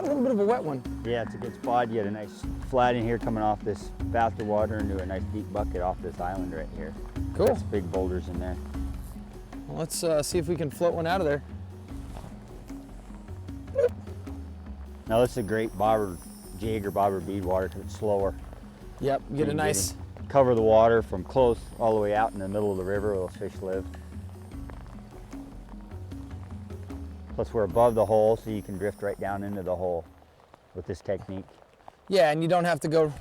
A little bit of a wet one. Yeah, it's a good spot. You get a nice flat in here coming off this faster water into a nice deep bucket off this island right here. Cool. Got some big boulders in there. Well, let's see if we can float one out of there. Now this is a great bobber jig or bobber bead water because it's slower. Yep, get a nice... Cover the water from close all the way out in the middle of the river where those fish live. Plus we're above the hole, so you can drift right down into the hole with this technique. Yeah, and you don't have to go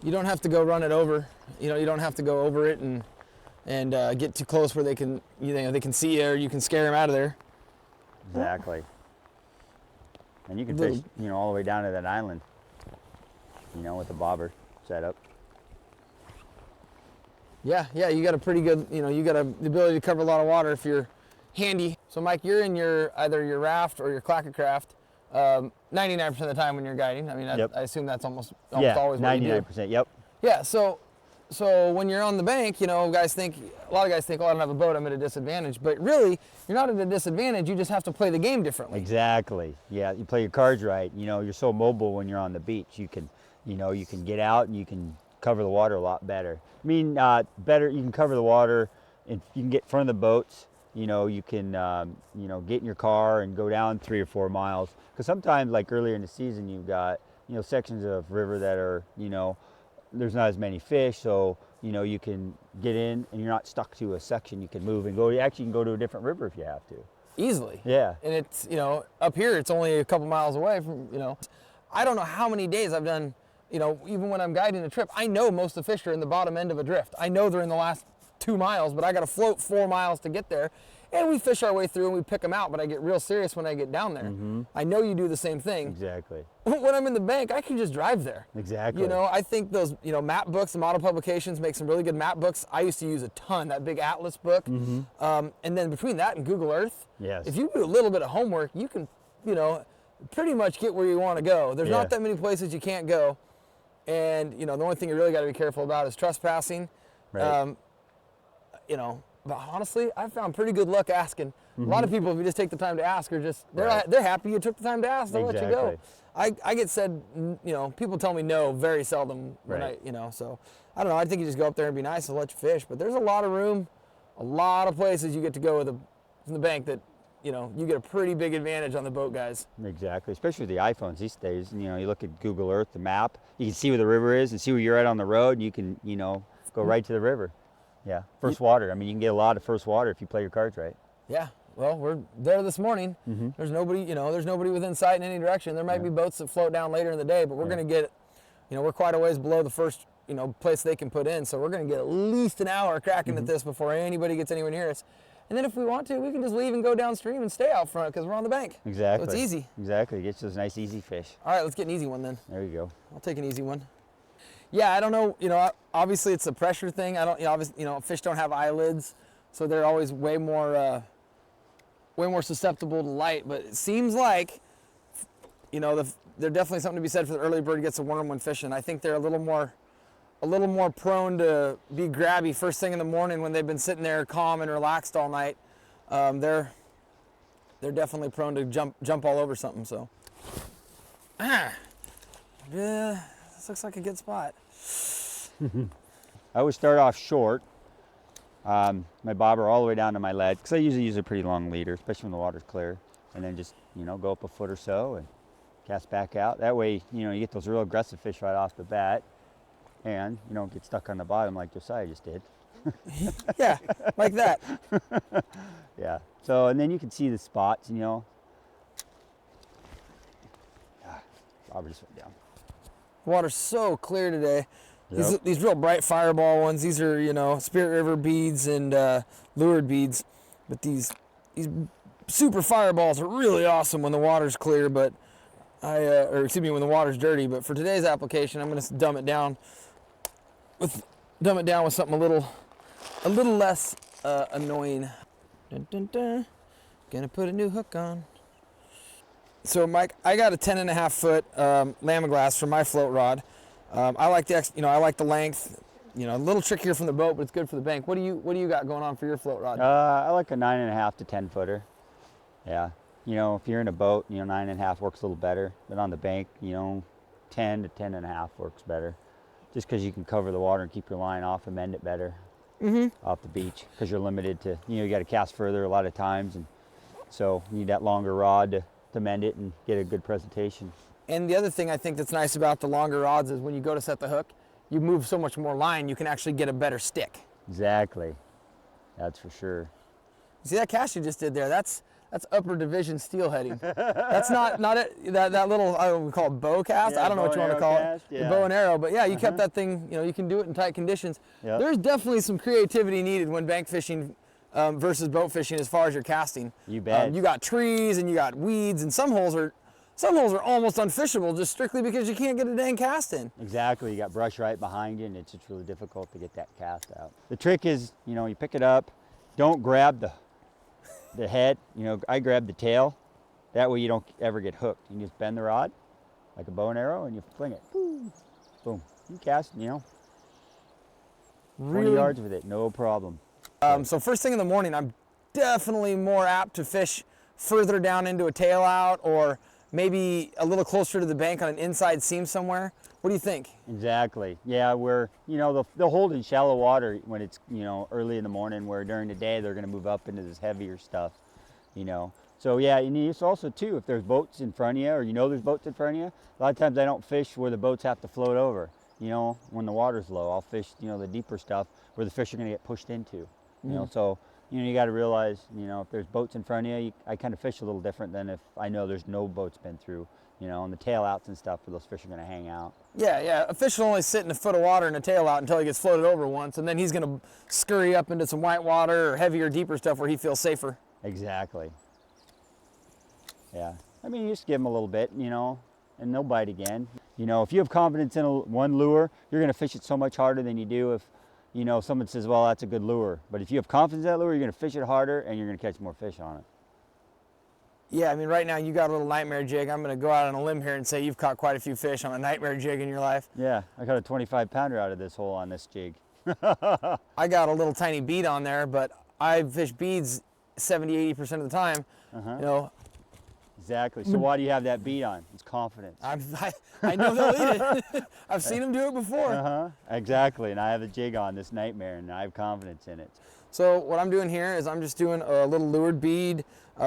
run it over. You know, you don't have to go over it and get too close where they can, they can see you or you can scare them out of there. Exactly. And you can fish, all the way down to that island, with the bobber setup. Yeah, you got a pretty good, you got the ability to cover a lot of water if you're handy. So Mike, you're in either your raft or your clacker craft 99% of the time when you're guiding. I mean, Yep. I assume that's almost Yeah, always what you do. 99%, yep. Yeah, so when you're on the bank, a lot of guys think, oh, I don't have a boat, I'm at a disadvantage. But really, you're not at a disadvantage, you just have to play the game differently. Exactly. Yeah, you play your cards right. You're so mobile when you're on the beach. You can get out and you can cover the water a lot better. I mean, better, you can cover the water and you can get in front of the boats. You can, get in your car and go down 3 or 4 miles. Because sometimes, like earlier in the season, you've got, sections of river that are, there's not as many fish. So, you can get in and you're not stuck to a section. You can move and go. You actually can go to a different river if you have to. Easily. Yeah. And it's, up here, it's only a couple miles away from, I don't know how many days I've done, even when I'm guiding a trip, I know most of the fish are in the bottom end of a drift. I know they're in the last 2 miles, but I got to float 4 miles to get there. And we fish our way through and we pick them out, but I get real serious when I get down there. Mm-hmm. I know you do the same thing. Exactly. When I'm in the bank, I can just drive there. Exactly. I think those, map books, the model publications make some really good map books. I used to use a ton, that big atlas book. Mm-hmm. And then between that and Google Earth, Yes. if you do a little bit of homework, you can, pretty much get where you want to go. There's not that many places you can't go. And, the only thing you really got to be careful about is trespassing. Right. But honestly, I've found pretty good luck asking. A lot of people, if you just take the time to ask, are just, they're happy you took the time to ask, they'll let you go. I get said, people tell me no very seldom when so I don't know, I think you just go up there and be nice and let you fish. But there's a lot of room, a lot of places you get to go from the bank that, you get a pretty big advantage on the boat guys. Exactly, especially with the iPhones these days. You look at Google Earth, the map, you can see where the river is and see where you're at on the road, and you can, go right to the river. Yeah, first water. I mean, you can get a lot of first water if you play your cards right. Yeah, well, we're there this morning. Mm-hmm. There's nobody within sight in any direction. There might be boats that float down later in the day, but we're going to get, we're quite a ways below the first, place they can put in. So we're going to get at least an hour cracking at this before anybody gets anywhere near us. And then if we want to, we can just leave and go downstream and stay out front because we're on the bank. Exactly. So it's easy. Exactly. Get those nice easy fish. All right, let's get an easy one then. There you go. I'll take an easy one. Yeah, I don't know, obviously it's a pressure thing. I don't, obviously, fish don't have eyelids, so they're always way more susceptible to light. But it seems like, there's definitely something to be said for the early bird gets a worm when fishing. I think they're a little more prone to be grabby first thing in the morning when they've been sitting there calm and relaxed all night. They're definitely prone to jump all over something. So, yeah. This looks like a good spot. I always start off short, my bobber all the way down to my lead, because I usually use a pretty long leader, especially when the water's clear, and then just, go up a foot or so and cast back out. That way, you get those real aggressive fish right off the bat, and you don't get stuck on the bottom like Josiah just did. Yeah, like that. Yeah, so, and then you can see the spots, bobber just went down. Water's so clear today. Yep. These real bright fireball ones, these are, Spirit River beads and lured beads. But these super fireballs are really awesome when the water's clear, but when the water's dirty. But for today's application, I'm going to dumb it down with something a little less annoying. Dun, dun, dun. Gonna put a new hook on. So Mike, I got a 10.5 foot Lamiglass for my float rod. I like the length. A little trickier from the boat, but it's good for the bank. What do you got going on for your float rod? I like a 9.5 to 10 footer. Yeah, You know, if you're in a boat, you know, 9.5 works a little better. But on the bank, you know, 10 to 10.5 works better. Just because you can cover the water and keep your line off and mend it better off the beach. Because you're limited to, you know, you got to cast further a lot of times. And so you need that longer rod to mend it and get a good presentation. And the other thing I think that's nice about the longer rods is when you go to set the hook, you move so much more line, you can actually get a better stick. Exactly. That's for sure. See that cast you just did there? That's upper division steelheading. That's not it, that little, I don't know, we call it bow cast. Yeah, I don't know what you want to call it. Yeah. The bow and arrow, but yeah, you kept that thing, you know, you can do it in tight conditions. Yep. There's definitely some creativity needed when bank fishing versus boat fishing as far as your casting. You bet. You got trees and you got weeds, and some holes are almost unfishable just strictly because you can't get a dang cast in. Exactly. You got brush right behind you, and it's just really difficult to get that cast out. The trick is, you know, you pick it up, don't grab the head. You know, I grab the tail. That way you don't ever get hooked. You just bend the rod like a bow and arrow, and you fling it. Boom. Boom. You cast, you know, 20 yards with it, no problem. So first thing in the morning, I'm definitely more apt to fish further down into a tail out, or maybe a little closer to the bank on an inside seam somewhere. What do you think? Exactly. Yeah, where, you know, they'll hold in shallow water when it's, you know, early in the morning, where during the day they're going to move up into this heavier stuff, you know. So yeah, and it's also too, if there's boats in front of you, or you know there's boats in front of you, a lot of times I don't fish where the boats have to float over. You know, when the water's low, I'll fish, you know, the deeper stuff where the fish are going to get pushed into. You know, so, you know, you got to realize, you know, if there's boats in front of you, I kind of fish a little different than if I know there's no boats been through, you know, and the tail outs and stuff where those fish are going to hang out. Yeah, a fish will only sit in a foot of water in a tail out until he gets floated over once, and then he's going to scurry up into some white water or heavier, deeper stuff where he feels safer. Exactly. Yeah. I mean, you just give them a little bit, you know, and they'll bite again. You know, if you have confidence in one lure, you're going to fish it so much harder than you do if, you know, someone says, well, that's a good lure. But if you have confidence in that lure, you're going to fish it harder and you're going to catch more fish on it. Yeah, I mean, right now you got a little nightmare jig. I'm going to go out on a limb here and say you've caught quite a few fish on a nightmare jig in your life. Yeah, I got a 25-pounder out of this hole on this jig. I got a little tiny bead on there, but I fish beads 70-80% of the time. You know. Exactly. So why do you have that bead on? It's confidence. I know they'll eat it. I've seen them do it before. Exactly. And I have a jig on this nightmare, and I have confidence in it. So what I'm doing here is I'm just doing a little lured bead,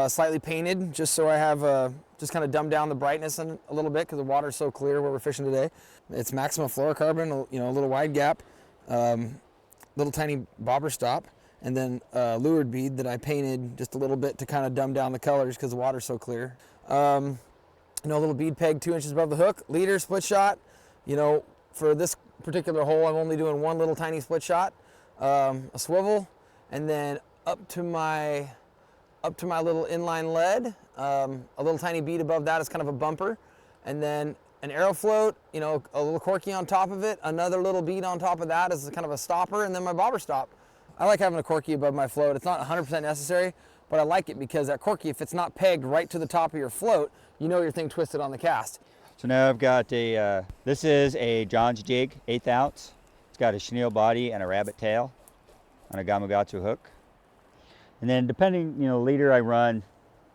slightly painted, just so I have just kind of dumb down the brightness a little bit because the water's so clear where we're fishing today. It's maximum fluorocarbon, you know, a little wide gap, little tiny bobber stop, and then lured bead that I painted just a little bit to kind of dumb down the colors because the water's so clear. You know, a little bead peg 2 inches above the hook, leader, split shot. You know, for this particular hole, I'm only doing one little tiny split shot, a swivel, and then up to my little inline lead, a little tiny bead above that is kind of a bumper, and then an arrow float, you know, a little corky on top of it, another little bead on top of that is kind of a stopper, and then my bobber stop. I like having a corky above my float. It's not 100% necessary, but I like it because that corky, if it's not pegged right to the top of your float, you know your thing twisted on the cast. So now I've got this is a John's jig, 1/8 ounce. It's got a chenille body and a rabbit tail on a Gamakatsu hook. And then depending, you know, leader I run,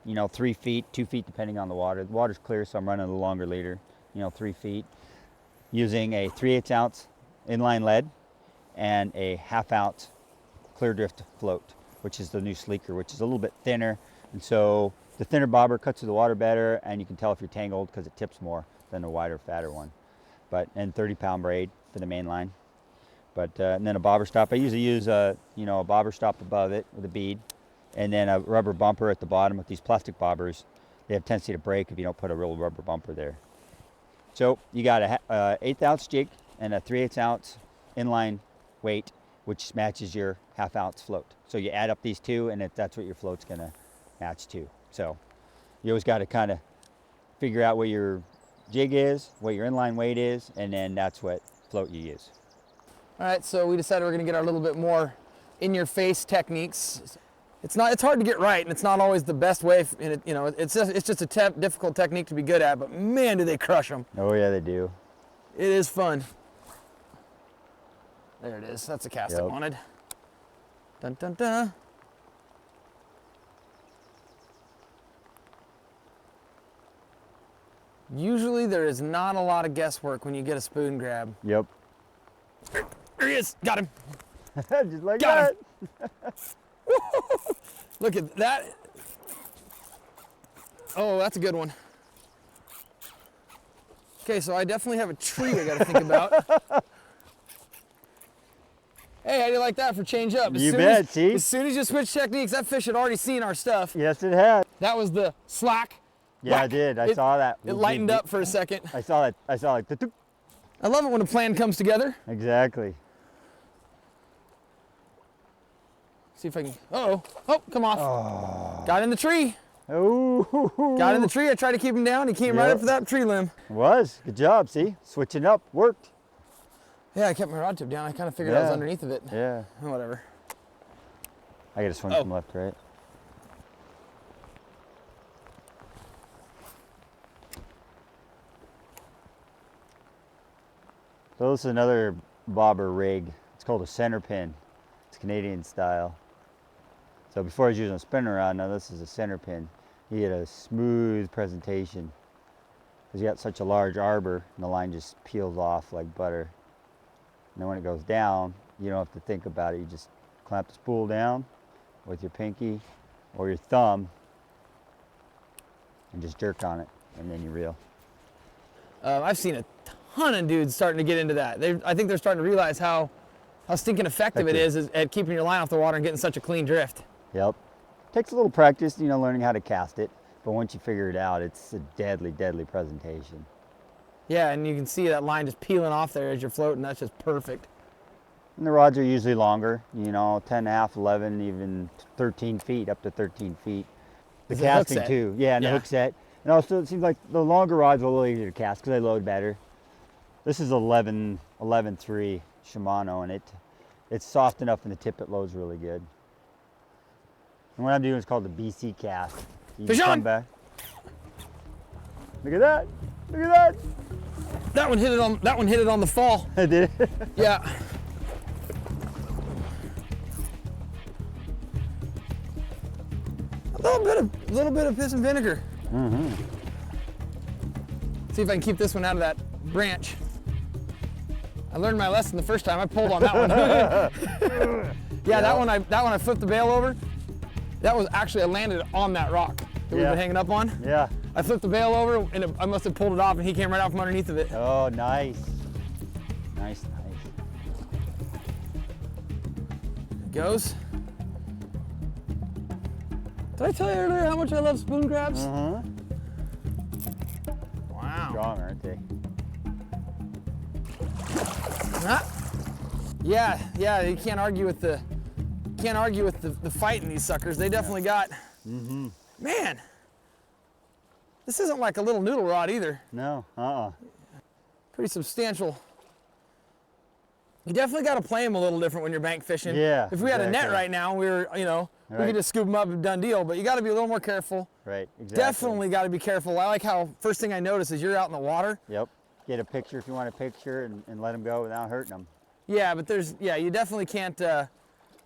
you know, 3 feet, 2 feet depending on the water. The water's clear, so I'm running a longer leader, you know, 3 feet, using a 3/8 ounce inline lead and a 1/2 ounce clear drift float, which is the new Sleeker, which is a little bit thinner. And so the thinner bobber cuts through the water better, and you can tell if you're tangled because it tips more than the wider, fatter one. And 30-pound braid for the main line. And then a bobber stop. I usually use a bobber stop above it with a bead, and then a rubber bumper at the bottom. With these plastic bobbers, they have tendency to break if you don't put a real rubber bumper there. So you got a 1/8 ounce jig and a 3/8 ounce inline weight, which matches your 1/2 ounce float. So you add up these two, and that's what your float's gonna match to. So you always got to kind of figure out what your jig is, what your inline weight is, and then that's what float you use. All right, so we decided we're gonna get our little bit more in-your-face techniques. It's hard to get right, and it's not always the best way. You know, it's just a difficult technique to be good at. But man, do they crush them! Oh yeah, they do. It is fun. There it is. That's the cast I wanted. Dun dun dun. Usually there is not a lot of guesswork when you get a spoon grab. Yep. There he is. Got him. Just like Got that. him. Look at that. Oh, that's a good one. Okay, so I definitely have a tree I got to think about. Hey, how do you like that for change up? You bet, see? As soon as you switch techniques, that fish had already seen our stuff. Yes, it had. That was the slack. Yeah, I did. I saw that. It lightened up for a second. I saw that. I saw like the. I love it when a plan comes together. Exactly. See if I can. Uh-oh. Oh, come off. Oh. Got in the tree. Oh. Got in the tree. I tried to keep him down. He came right up to that tree limb. Was. Good job. See? Switching up. Worked. Yeah, I kept my rod tip down. I kind of figured I was underneath of it. Yeah. Whatever. I got to swing from left to right. So this is another bobber rig. It's called a center pin. It's Canadian style. So before I was using a spinner rod, now this is a center pin. You get a smooth presentation because you got such a large arbor and the line just peels off like butter. And then when it goes down, you don't have to think about it. You just clamp the spool down with your pinky or your thumb and just jerk on it, and then you reel. I've seen a ton of dudes starting to get into that. I think they're starting to realize how stinking effective it is at keeping your line off the water and getting such a clean drift. Yep. Takes a little practice, you know, learning how to cast it. But once you figure it out, it's a deadly, deadly presentation. Yeah, and you can see that line just peeling off there as you're floating. That's just perfect. And the rods are usually longer, you know, 10.5, 11, even 13 feet, up to 13 feet. The casting too. Yeah, and the hook set. And also it seems like the longer rods are a little easier to cast because they load better. This is 11.3 Shimano, and it's soft enough in the tip, it loads really good. And what I'm doing is called the BC cast. You Fish come on! back. Look at that! Look at that! That one hit it on the fall. I did. Yeah. A little bit of piss and vinegar. Mm-hmm. See if I can keep this one out of that branch. I learned my lesson the first time. I pulled on that one. Yeah, that one I flipped the bail over. That was actually, I landed on that rock that we've been hanging up on. Yeah. I flipped the bail over and I must have pulled it off and he came right out from underneath of it. Oh, nice. Nice, nice. There it goes. Did I tell you earlier how much I love spoon grabs? Uh-huh. Wow. Strong, aren't they? Yeah, you can't argue with the fight in these suckers. They definitely got. Mm-hmm. Man, this isn't like a little noodle rod either. No, Pretty substantial. You definitely got to play them a little different when you're bank fishing. Yeah. If we had a net right now, we could just scoop them up and done deal. But you got to be a little more careful. Right, exactly. Definitely got to be careful. I like how first thing I notice is you're out in the water. Yep. Get a picture if you want a picture and let them go without hurting them. Yeah, but you definitely can't. The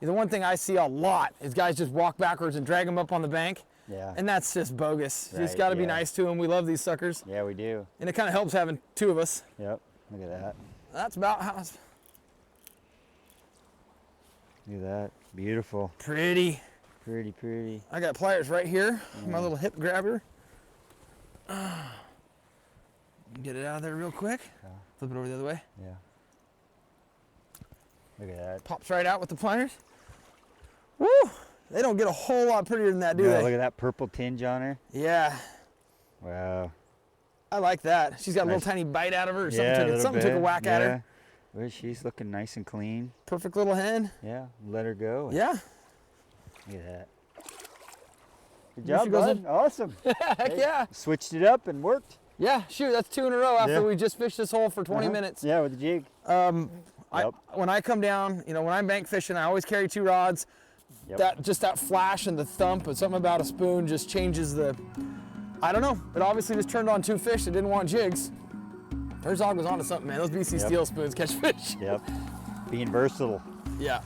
one thing I see a lot is guys just walk backwards and drag them up on the bank. Yeah. And that's just bogus. Right, You just got to be nice to them. We love these suckers. Yeah, we do. And it kind of helps having two of us. Yep. Look at that. That's about how it's Look at that. Beautiful. pretty. Pretty, pretty. I got pliers right here. My little hip grabber. Get it out of there real quick. Yeah. Flip it over the other way. Yeah. Look at that. Pops right out with the pliers. Woo! They don't get a whole lot prettier than that, do they? Look at that purple tinge on her. Yeah. Wow. I like that. She's got a little Nice. tiny bite out of her. Or Yeah, something took a whack at her. Well, she's looking nice and clean. Perfect little hen. Yeah, let her go. Yeah. Look at that. Good There she job, goes bud. in. Awesome. Heck yeah. Switched it up and worked. Yeah, shoot, that's 2 in a row after Yeah. we just fished this hole for 20 minutes. Yeah, with the jig. When I come down, when I'm bank fishing, I always carry 2 rods. Yep. That flash and the thump, but something about a spoon just changes the, I don't know. It obviously just turned on 2 fish that didn't want jigs. Herzog was onto something, man. Those BC steel spoons catch fish. Yep. Being versatile. Yeah.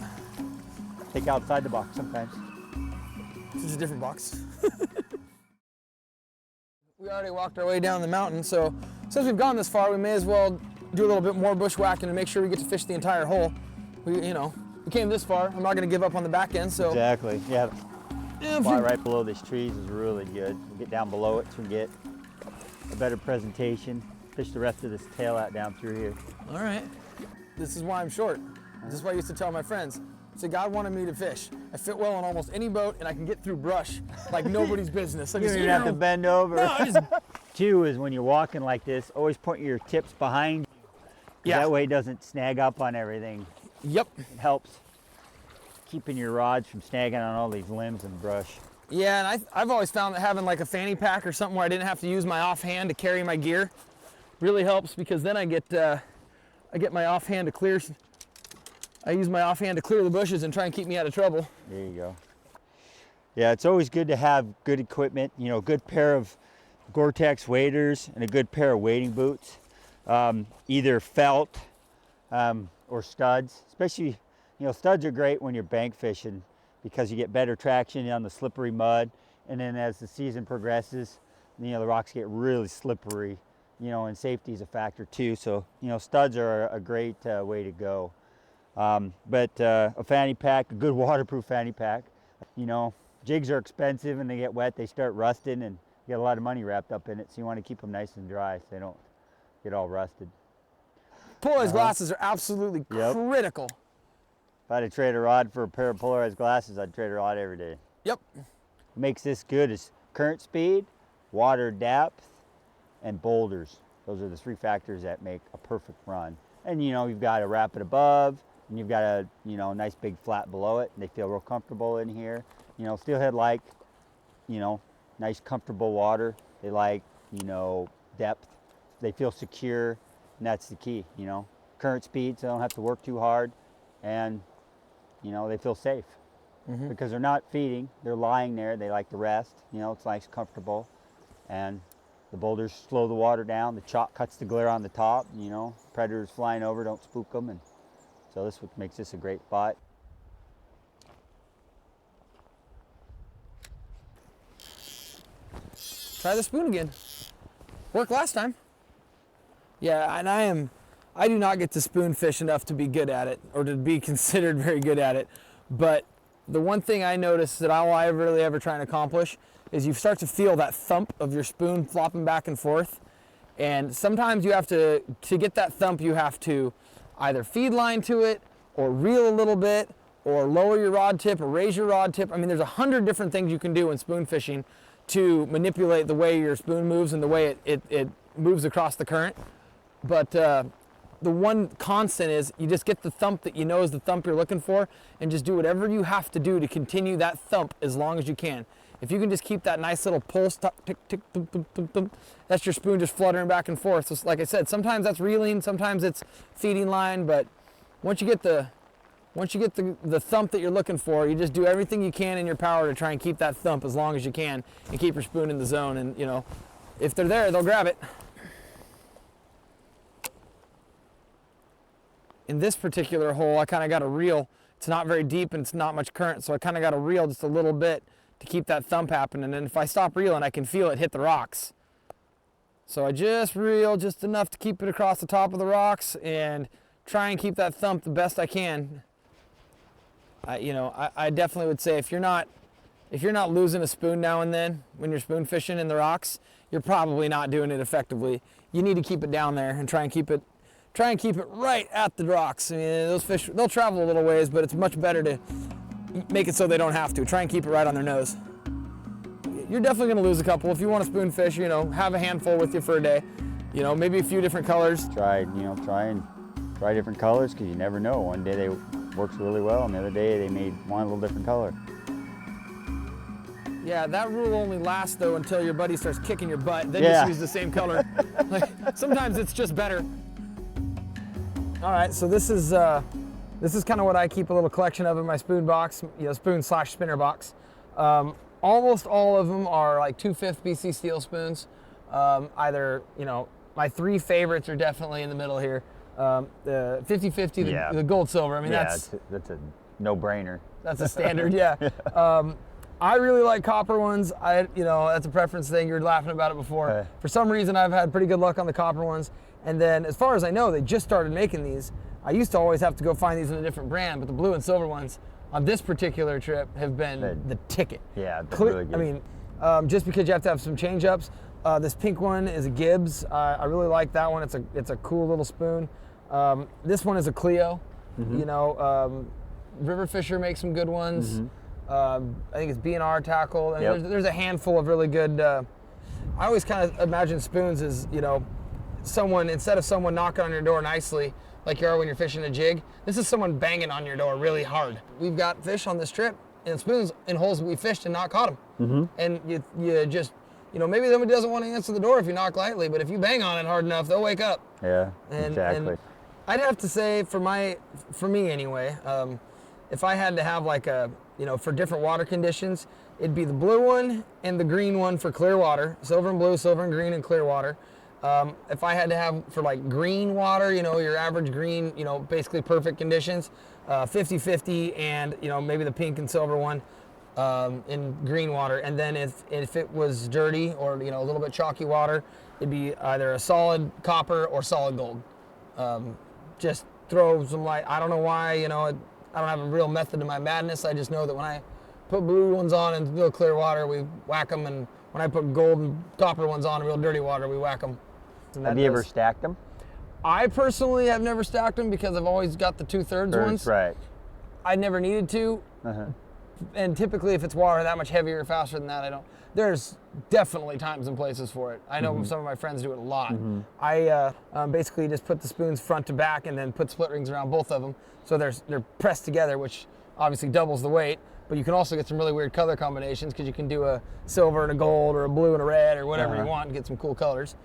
Think outside the box sometimes. It's just a different box. We already walked our way down the mountain, so since we've gone this far, we may as well do a little bit more bushwhacking and make sure we get to fish the entire hole. We came this far. I'm not going to give up on the back end, so. Exactly, yeah. Spot right below these trees is really good. We'll get down below it so we get a better presentation. Fish the rest of this tail out down through here. All right. This is why I'm short. This is what I used to tell my friends. So God wanted me to fish. I fit well on almost any boat, and I can get through brush like nobody's business. You don't even have to bend over. No, I just... Two is when you're walking like this, always point your tips behind you. Yeah. That way it doesn't snag up on everything. Yep. It helps keeping your rods from snagging on all these limbs and brush. Yeah, and I've always found that having like a fanny pack or something where I didn't have to use my offhand to carry my gear really helps, because then I get my offhand to clear. I use my offhand to clear the bushes and try and keep me out of trouble. There you go. Yeah, it's always good to have good equipment, you know, a good pair of Gore-Tex waders and a good pair of wading boots, either felt or studs. Especially, you know, studs are great when you're bank fishing because you get better traction on the slippery mud, and then as the season progresses, you know, the rocks get really slippery, you know, and safety is a factor too. So, you know, studs are a great way to go. But a fanny pack, a good waterproof fanny pack. You know, jigs are expensive and they get wet, they start rusting, and you get a lot of money wrapped up in it, so you want to keep them nice and dry so they don't get all rusted. Polarized glasses are absolutely critical. If I had to trade a rod for a pair of polarized glasses, I'd trade a rod every day. Yep. What makes this good is current speed, water depth, and boulders. Those are the three factors that make a perfect run. And you know, you've got a rapid above, and you've got a, you know, nice big flat below it, and they feel real comfortable in here. You know, steelhead like, you know, nice comfortable water. They like, you know, depth. They feel secure, and that's the key, you know. Current speed, so they don't have to work too hard, and, you know, they feel safe. Because they're not feeding, they're lying there, they like to rest, you know, it's nice, comfortable, and the boulders slow the water down, the chalk cuts the glare on the top, you know, predators flying over don't spook them, and so this is what makes this a great spot. Try the spoon again. Worked last time. Yeah, and I do not get to spoon fish enough to be good at it, or to be considered very good at it. But the one thing I notice that all I really ever try and accomplish is you start to feel that thump of your spoon flopping back and forth. And sometimes you have to get that thump, you have to either feed line to it, or reel a little bit, or lower your rod tip, or raise your rod tip. I mean, there's 100 different things you can do in spoon fishing to manipulate the way your spoon moves and the way it moves across the current. But the one constant is you just get the thump that you know is the thump you're looking for, and just do whatever you have to do to continue that thump as long as you can. If you can just keep that nice little pulse, tick, tick, thump, thump, thump, thump, that's your spoon just fluttering back and forth. So like I said, sometimes that's reeling, sometimes it's feeding line, but once you get the thump that you're looking for, you just do everything you can in your power to try and keep that thump as long as you can and keep your spoon in the zone. And you know, if they're there, they'll grab it. In this particular hole, I kind of got a reel. It's not very deep and it's not much current, so I kind of got a reel just a little bit to keep that thump happening. And if I stop reeling, I can feel it hit the rocks. So I just reel just enough to keep it across the top of the rocks and try and keep that thump the best I can. I definitely would say if you're not losing a spoon now and then when you're spoon fishing in the rocks, you're probably not doing it effectively. You need to keep it down there and try and keep it right at the rocks. I mean, those fish, they'll travel a little ways, but it's much better to make it so they don't have to. Try and keep it right on their nose. You're definitely gonna lose a couple. If you want to spoon fish, you know, have a handful with you for a day. You know, maybe a few different colors. Try different colors, because you never know. One day they works really well, and the other day they made one a little different color. Yeah, that rule only lasts though until your buddy starts kicking your butt. Then just use the same color. Like, sometimes it's just better. All right, so this is kind of what I keep a little collection of in my spoon box, you know, spoon/spinner box. Almost all of them are like 2/5 BC steel spoons. Either, you know, my three favorites are definitely in the middle here. The 50/50, the gold silver. I mean, that's a no-brainer. That's a standard, yeah. I really like copper ones. That's a preference thing. You were laughing about it before. For some reason, I've had pretty good luck on the copper ones. And then, as far as I know, they just started making these. I used to always have to go find these in a different brand, but the blue and silver ones on this particular trip have been the ticket. Yeah, they're really good. I mean, just because you have to have some change ups. This pink one is a Gibbs. I really like that one. It's a cool little spoon. This one is a Clio. River Fisher makes some good ones. I think it's B&R tackle. And there's a handful of really good. I always kind of imagine spoons as instead of someone knocking on your door nicely, like you are when you're fishing a jig, this is someone banging on your door really hard. We've got fish on this trip and spoons in holes we fished and not caught them. And you just, maybe somebody doesn't want to answer the door if you knock lightly, but if you bang on it hard enough, they'll wake up. Yeah, exactly. And I'd have to say, for me anyway, if I had to have like for different water conditions, it'd be the blue one and the green one for clear water, silver and blue, silver and green and clear water. If I had to have for like green water, your average green, basically perfect conditions, 50-50, and maybe the pink and silver one in green water. And then if it was dirty or a little bit chalky water, it'd be either a solid copper or solid gold. Just throw some light. I don't know why, I don't have a real method to my madness. I just know that when I put blue ones on in real clear water, we whack them, and when I put gold and copper ones on in real dirty water, we whack them. Have you ever stacked them? I personally have never stacked them because I've always got the 2/3 ones. Right. I never needed to. And typically, if it's water that much heavier or faster than that, I don't. There's definitely times and places for it. I know some of my friends do it a lot. I basically just put the spoons front to back and then put split rings around both of them, so they're pressed together, which obviously doubles the weight. But you can also get some really weird color combinations because you can do a silver and a gold or a blue and a red or whatever you want and get some cool colors.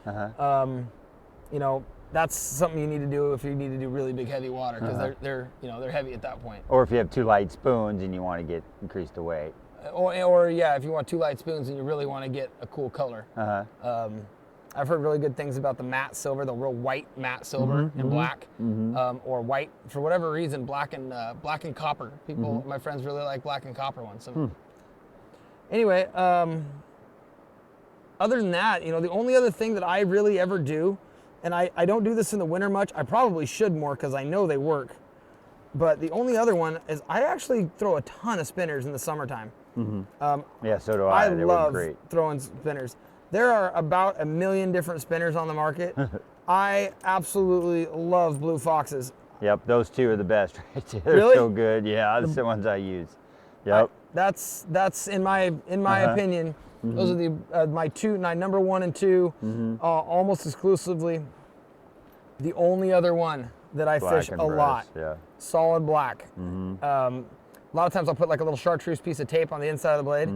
That's something you need to do if you need to do really big heavy water because they're heavy at that point. Or if you have two light spoons and you want to increase the weight. Or if you want two light spoons and you really want to get a cool color. I've heard really good things about the matte silver, the real white matte silver and black, or white for whatever reason, black and copper. My friends really like black and copper ones. So. Anyway, other than that, the only other thing that I really ever do, and I don't do this in the winter much. I probably should more because I know they work. But the only other one is I actually throw a ton of spinners in the summertime. Yeah, so do I. I love throwing spinners. There are about 1 million different spinners on the market. I absolutely love blue foxes. Yep, those two are the best right there. They're Really? so good. Yeah, that's the ones I use. Yep. That's in my opinion. Those are my number 1 and 2, almost exclusively. The only other one that I fish a lot, solid black. A lot of times I'll put like a little chartreuse piece of tape on the inside of the blade.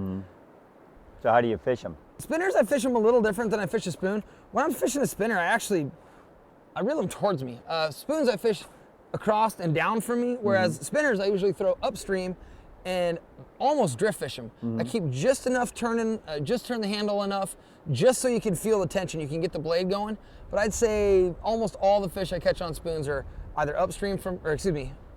So how do you fish them? Spinners, I fish them a little different than I fish a spoon. When I'm fishing a spinner, I reel them towards me. Spoons I fish across and down from me, whereas spinners I usually throw upstream and almost drift fish them. I keep just enough turning, just turn the handle enough, just so you can feel the tension, you can get the blade going. But I'd say almost all the fish I catch on spoons are either upstream from,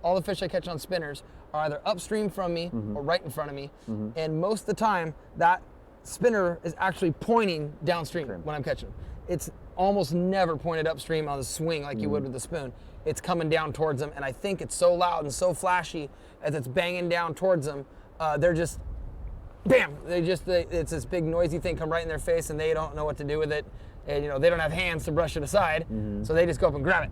all the fish I catch on spinners are either upstream from me or right in front of me. And most of the time, that spinner is actually pointing downstream when I'm catching them. It's almost never pointed upstream on the swing like you would with the spoon. It's coming down towards them, and I think it's so loud and so flashy as it's banging down towards them. They're just, bam! It's this big noisy thing come right in their face, and they don't know what to do with it. And they don't have hands to brush it aside, so they just go up and grab it.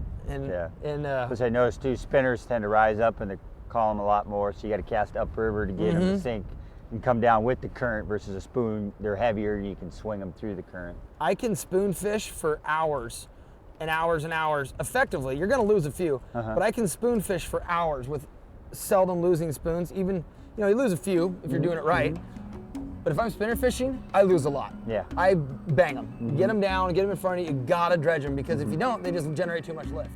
Because I noticed too, spinners tend to rise up in the column a lot more, so you got to cast upriver to get them to sink and come down with the current. Versus a spoon, they're heavier and you can swing them through the current. I can spoon fish for hours and hours and hours effectively. You're going to lose a few, but I can spoon fish for hours with seldom losing spoons. Even you lose a few if you're doing it right. But if I'm spinner fishing, I lose a lot. Yeah. I bang them, get them down, get them in front of you. You gotta dredge them because if you don't, they just generate too much lift.